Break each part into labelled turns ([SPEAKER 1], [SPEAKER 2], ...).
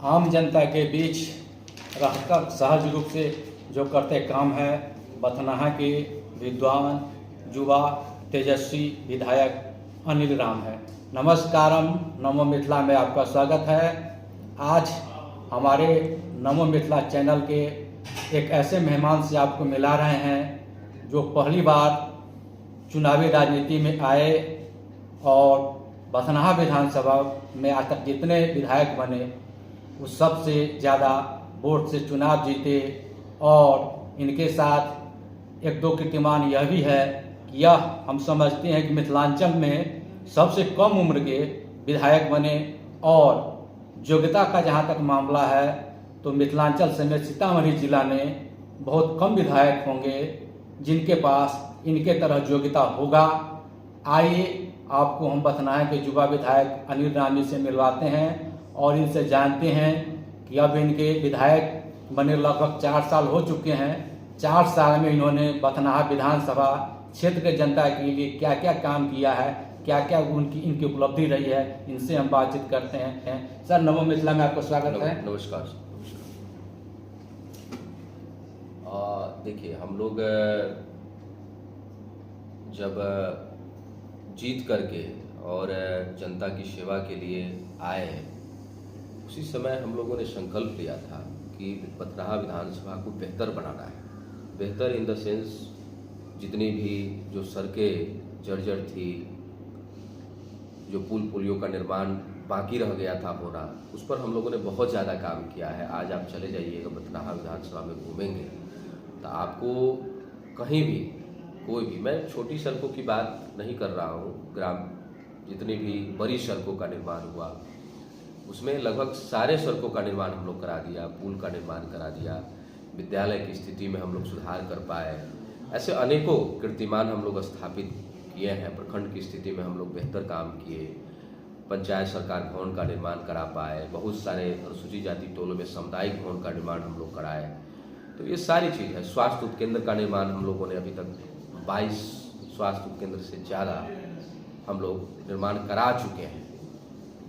[SPEAKER 1] आम जनता के बीच रहकर सहज रूप से जो करते काम है बथनाहा के विद्वान युवा तेजस्वी विधायक अनिल राम है। नमस्कारम, नमो मिथिला में आपका स्वागत है। आज हमारे नमो मिथिला चैनल के एक ऐसे मेहमान से आपको मिला रहे हैं जो पहली बार चुनावी राजनीति में आए और बथनाहा विधानसभा में आज तक जितने विधायक बने उस सबसे ज़्यादा वोट से चुनाव जीते। और इनके साथ एक दो कीर्तिमान यह भी है कि यह हम समझते हैं कि मिथिलांचल में सबसे कम उम्र के विधायक बने। और योग्यता का जहाँ तक मामला है तो मिथिलांचल समेत सीतामढ़ी जिला में बहुत कम विधायक होंगे जिनके पास इनके तरह योग्यता होगा। आइए आपको हम बथनाहा के युवा विधायक अनिल राम जी से मिलवाते हैं और इनसे जानते हैं कि अब इनके विधायक बने लगभग 4 साल हो चुके हैं। 4 साल में इन्होंने बथनाहा विधानसभा क्षेत्र के जनता के लिए क्या क्या काम किया है, क्या क्या इनकी उपलब्धि रही है, इनसे हम बातचीत करते हैं। सर, नमो मिथिला में आपका स्वागत है।
[SPEAKER 2] नमस्कार। देखिए, हम लोग जब जीत करके और जनता की सेवा के लिए आए उसी समय हम लोगों ने संकल्प लिया था कि बथनाहा विधानसभा को बेहतर बनाना है। बेहतर इन द सेंस जितनी भी जो सड़कें जर्जर थी, जो पुल पुलियों का निर्माण बाकी रह गया था होना, उस पर हम लोगों ने बहुत ज़्यादा काम किया है। आज आप चले जाइएगा बथनाहा विधानसभा में घूमेंगे तो आपको कहीं भी कोई भी, मैं छोटी सड़कों की बात नहीं कर रहा हूँ, ग्राम जितनी भी बड़ी सड़कों का निर्माण हुआ उसमें लगभग सारे सड़कों का निर्माण हम लोग करा दिया, पुल का निर्माण करा दिया, विद्यालय की स्थिति में हम लोग सुधार कर पाए। ऐसे अनेकों कीर्तिमान हम लोग स्थापित किए हैं। प्रखंड की स्थिति में हम लोग बेहतर काम किए, पंचायत सरकार भवन का निर्माण करा पाए, बहुत सारे अनुसूचित जाति टोलों में सामुदायिक भवन का निर्माण हम लोग कराए। तो ये सारी चीज़ है। स्वास्थ्य उपकेंद्र का निर्माण हम लोगों ने अभी तक 22 स्वास्थ्य उपकेंद्र से ज़्यादा हम लोग निर्माण करा चुके हैं।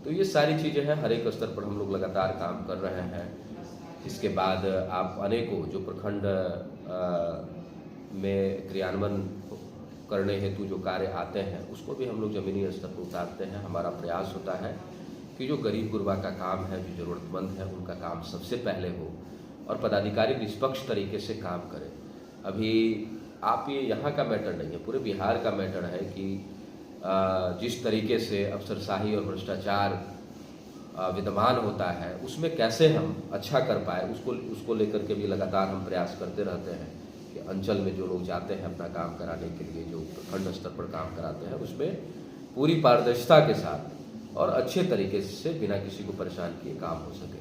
[SPEAKER 2] तो ये सारी चीज़ें हैं, हर एक स्तर पर हम लोग लगातार काम कर रहे हैं। इसके बाद आप अनेकों जो प्रखंड में क्रियान्वयन करने हेतु जो कार्य आते हैं उसको भी हम लोग ज़मीनी स्तर पर उतारते हैं। हमारा प्रयास होता है कि जो गरीब गुरबा का काम है, जो ज़रूरतमंद है, उनका काम सबसे पहले हो और पदाधिकारी निष्पक्ष तरीके से काम करें। अभी आप ये यहाँ का मैटर नहीं है, पूरे बिहार का मैटर है कि जिस तरीके से अफसरशाही और भ्रष्टाचार विद्यमान होता है उसमें कैसे हम अच्छा कर पाए, उसको लेकर के भी लगातार हम प्रयास करते रहते हैं कि अंचल में जो लोग जाते हैं अपना काम कराने के लिए, जो प्रखंड स्तर पर काम कराते हैं, उसमें पूरी पारदर्शिता के साथ और अच्छे तरीके से बिना किसी को परेशान किए काम हो सके।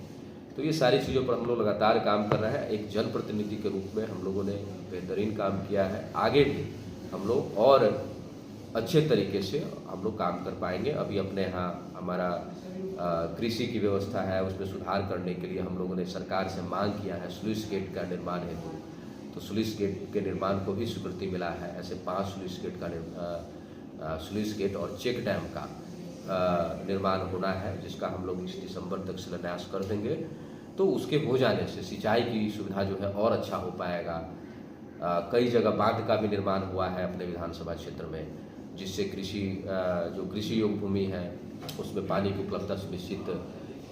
[SPEAKER 2] तो ये सारी चीज़ों पर हम लोग लगातार काम कर रहे हैं। एक जनप्रतिनिधि के रूप में हम लोगों ने बेहतरीन काम किया है। आगे भी हम लोग और अच्छे तरीके से हम लोग काम कर पाएंगे। अभी अपने यहाँ हमारा कृषि की व्यवस्था है, उसमें सुधार करने के लिए हम लोगों ने सरकार से मांग किया है स्लूइस गेट का निर्माण हेतु। तो स्लूइस गेट के निर्माण को भी स्वीकृति मिला है। ऐसे 5 स्लूइस गेट और चेक डैम का निर्माण होना है, जिसका हम लोग इस दिसंबर तक शिलान्यास कर देंगे। तो उसके हो जाने से सिंचाई की सुविधा जो है और अच्छा हो पाएगा। कई जगह बांध का भी निर्माण हुआ है अपने विधानसभा क्षेत्र में, जिससे जो कृषि योग्य भूमि है उसमें पानी की उपलब्धता सुनिश्चित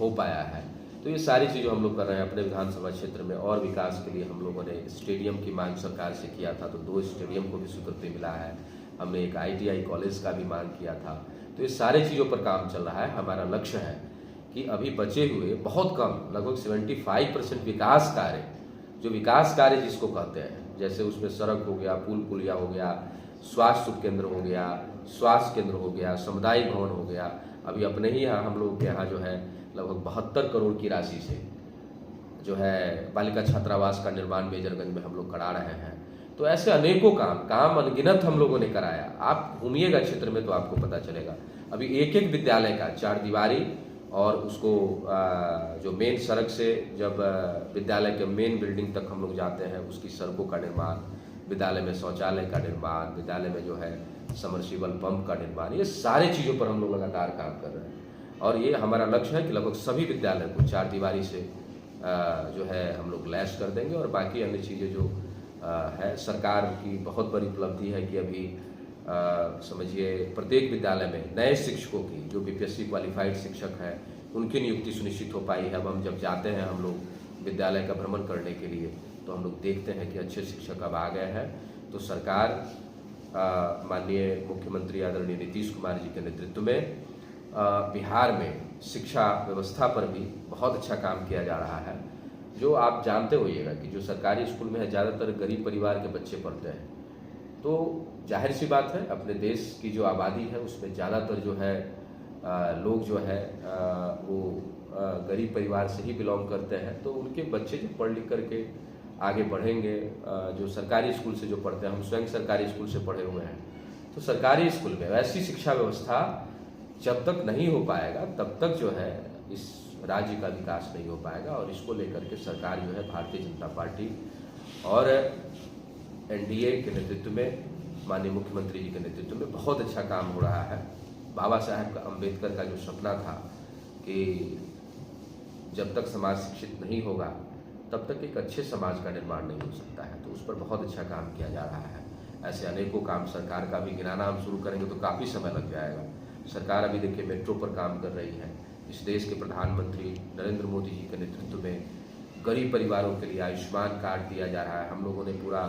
[SPEAKER 2] हो पाया है। तो ये सारी चीज़ें हम लोग कर रहे हैं अपने विधानसभा क्षेत्र में। और विकास के लिए हम लोगों ने स्टेडियम की मांग सरकार से किया था, तो 2 स्टेडियम को भी स्वीकृति मिला है। हमने एक ITI कॉलेज का भी मांग किया था। तो ये सारी चीज़ों पर काम चल रहा है। हमारा लक्ष्य है कि अभी बचे हुए बहुत कम, लगभग 75% विकास कार्य, जो विकास कार्य जिसको कहते हैं, जैसे उसमें सड़क हो गया, पुल पुलिया हो गया, स्वास्थ्य उपकेंद्र हो गया, स्वास्थ्य केंद्र हो गया, सामुदायिक भवन हो गया। अभी अपने ही यहाँ हम लोग के यहाँ जो है लगभग 72 करोड़ की राशि से जो है बालिका छात्रावास का निर्माण मेजरगंज में हम लोग करा रहे हैं। तो ऐसे अनेकों काम अनगिनत हम लोगों ने कराया। आप घूमिएगा क्षेत्र में तो आपको पता चलेगा। अभी एक एक विद्यालय का 4 दीवारी और उसको जो मेन सड़क से जब विद्यालय के मेन बिल्डिंग तक हम लोग जाते हैं उसकी सड़कों का निर्माण, विद्यालय में शौचालय का निर्माण, विद्यालय में जो है समरसीबल पंप का निर्माण, ये सारी चीज़ों पर हम लोग लगातार काम कर रहे हैं। और ये हमारा लक्ष्य है कि लगभग सभी विद्यालय को 4 दीवारी से जो है हम लोग लैस कर देंगे। और बाकी अन्य चीज़ें जो है, सरकार की बहुत बड़ी उपलब्धि है कि अभी समझिए प्रत्येक विद्यालय में नए शिक्षकों की, जो बीपीएससी क्वालिफाइड शिक्षक हैं, उनकी नियुक्ति सुनिश्चित हो पाई है। अब हम जब जाते हैं हम लोग विद्यालय का भ्रमण करने के लिए, तो हम लोग देखते हैं कि अच्छे शिक्षक अब आ गए हैं। तो सरकार माननीय मुख्यमंत्री आदरणीय नीतीश कुमार जी के नेतृत्व में बिहार में शिक्षा व्यवस्था पर भी बहुत अच्छा काम किया जा रहा है। जो आप जानते होइएगा कि जो सरकारी स्कूल में है, ज़्यादातर गरीब परिवार के बच्चे पढ़ते हैं। तो जाहिर सी बात है, अपने देश की जो आबादी है उसमें ज़्यादातर जो है लोग जो है वो गरीब परिवार से ही बिलोंग करते हैं। तो उनके बच्चे जो पढ़ लिख करके आगे बढ़ेंगे, जो सरकारी स्कूल से जो पढ़ते हैं, हम स्वयं सरकारी स्कूल से पढ़े हुए हैं, तो सरकारी स्कूल में वैसी शिक्षा व्यवस्था जब तक नहीं हो पाएगा तब तक जो है इस राज्य का विकास नहीं हो पाएगा। और इसको लेकर के सरकार जो है भारतीय जनता पार्टी और एनडीए के नेतृत्व में, माननीय मुख्यमंत्री जी के नेतृत्व में बहुत अच्छा काम हो रहा है। बाबा साहेब का अम्बेडकर का जो सपना था कि जब तक समाज शिक्षित नहीं होगा तब तक एक अच्छे समाज का निर्माण नहीं हो सकता है, तो उस पर बहुत अच्छा काम किया जा रहा है। ऐसे अनेकों काम सरकार का भी गिनाना हम शुरू करेंगे तो काफ़ी समय लग जाएगा। सरकार अभी देखिए मेट्रो पर काम कर रही है। इस देश के प्रधानमंत्री नरेंद्र मोदी जी के नेतृत्व में गरीब परिवारों के लिए आयुष्मान कार्ड दिया जा रहा है। हम लोगों ने पूरा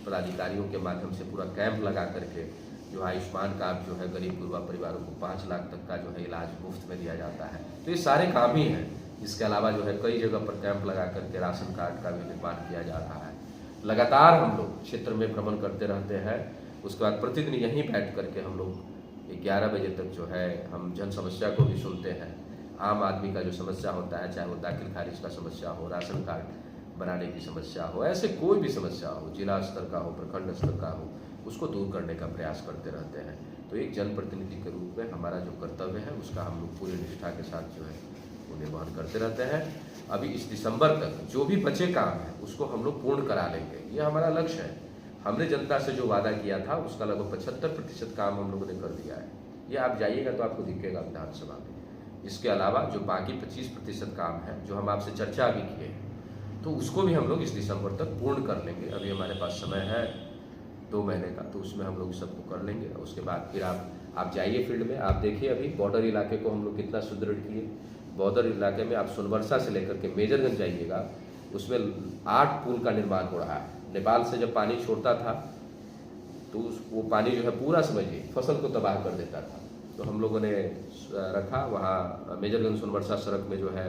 [SPEAKER 2] पदाधिकारियों के माध्यम से पूरा कैंप लगा करके जो आयुष्मान कार्ड जो है गरीब गुरबा परिवारों को 5 लाख तक का जो है इलाज मुफ्त में दिया जाता है। तो ये सारे काम ही हैं। इसके अलावा जो है कई जगह पर कैंप लगा करके राशन कार्ड का भी निर्माण किया जा रहा है। लगातार हम लोग क्षेत्र में भ्रमण करते रहते हैं। उसके बाद प्रतिदिन यहीं बैठ करके हम लोग 11 बजे तक जो है हम जन समस्या को भी सुनते हैं। आम आदमी का जो समस्या होता है, चाहे वो दाखिल खारिज का समस्या हो, राशन कार्ड बनाने की समस्या हो, ऐसे कोई भी समस्या हो, जिला स्तर का हो, प्रखंड स्तर का हो, उसको दूर करने का प्रयास करते रहते हैं। तो एक जनप्रतिनिधि के रूप में हमारा जो कर्तव्य है उसका हम लोग पूरी निष्ठा के साथ जो है वो निर्वहन करते रहते हैं। अभी इस दिसंबर तक जो भी बचे काम है उसको हम लोग पूर्ण करा लेंगे, ये हमारा लक्ष्य है। हमने जनता से जो वादा किया था उसका लगभग 75% काम हम लोगों ने कर दिया है। ये आप जाइएगा तो आपको दिखेगा विधानसभा में। इसके अलावा जो बाकी 25% काम है जो हम आपसे चर्चा भी किए तो उसको भी हम लोग इस दिसंबर तक पूर्ण कर लेंगे। अभी हमारे पास समय है 2 महीने का, तो उसमें हम लोग सबको कर लेंगे। उसके बाद फिर आप जाइए फील्ड में, आप देखिए अभी बॉर्डर इलाके को हम लोग कितना सुदृढ़ किए। बॉर्डर इलाके में आप सोनबरसा से लेकर के मेजरगंज जाइएगा, उसमें 8 पुल का निर्माण हो रहा है। नेपाल से जब पानी छोड़ता था तो वो पानी जो है पूरा समझिए फसल को तबाह कर देता था। तो हम लोगों ने रखा वहाँ मेजरगंज सोनबरसा सड़क में जो है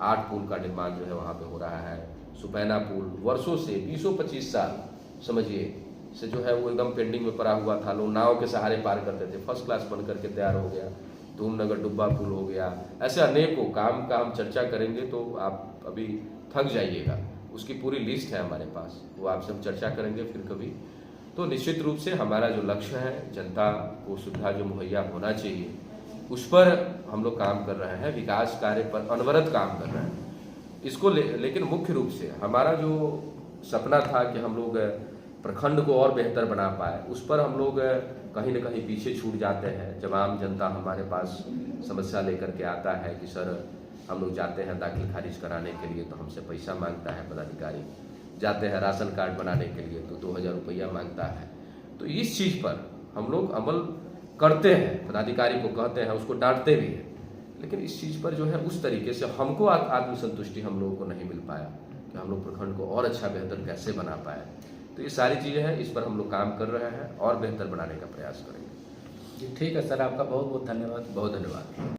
[SPEAKER 2] 8 पुल का निर्माण जो है वहाँ पे हो रहा है। सुपैना पुल वर्षों से 20-25 साल समझिए से जो है वो एकदम पेंडिंग में पड़ा हुआ था। लोग नाव के सहारे पार करते थे, फर्स्ट क्लास बन करके तैयार हो गया। धूमनगर डुब्बा पुल हो गया। ऐसे अनेकों काम का हम चर्चा करेंगे तो आप अभी थक जाइएगा। उसकी पूरी लिस्ट है हमारे पास, वो आपसे हम चर्चा करेंगे फिर कभी। तो निश्चित रूप से हमारा जो लक्ष्य है, जनता को सुविधा जो मुहैया होना चाहिए उस पर हम लोग काम कर रहे हैं। विकास कार्य पर अनवरत काम कर रहे हैं इसको लेकिन मुख्य रूप से हमारा जो सपना था कि हम लोग प्रखंड को और बेहतर बना पाए, उस पर हम लोग कहीं न कहीं पीछे छूट जाते हैं। जब आम जनता हमारे पास समस्या लेकर के आता है कि सर हम लोग जाते हैं दाखिल खारिज कराने के लिए तो हमसे पैसा मांगता है पदाधिकारी, जाते हैं राशन कार्ड बनाने के लिए तो 2000 रुपया मांगता है। तो इस चीज़ पर हम लोग अमल करते हैं, पदाधिकारी को कहते हैं, उसको डांटते भी हैं, लेकिन इस चीज़ पर जो है उस तरीके से हमको आत्मसंतुष्टि हम लोगों को नहीं मिल पाया कि हम लोग प्रखंड को और अच्छा बेहतर कैसे बना पाए। तो ये सारी चीज़ें हैं, इस पर हम लोग काम कर रहे हैं और बेहतर बनाने का प्रयास करेंगे।
[SPEAKER 1] जी ठीक है सर, आपका बहुत बहुत धन्यवाद।
[SPEAKER 2] बहुत धन्यवाद।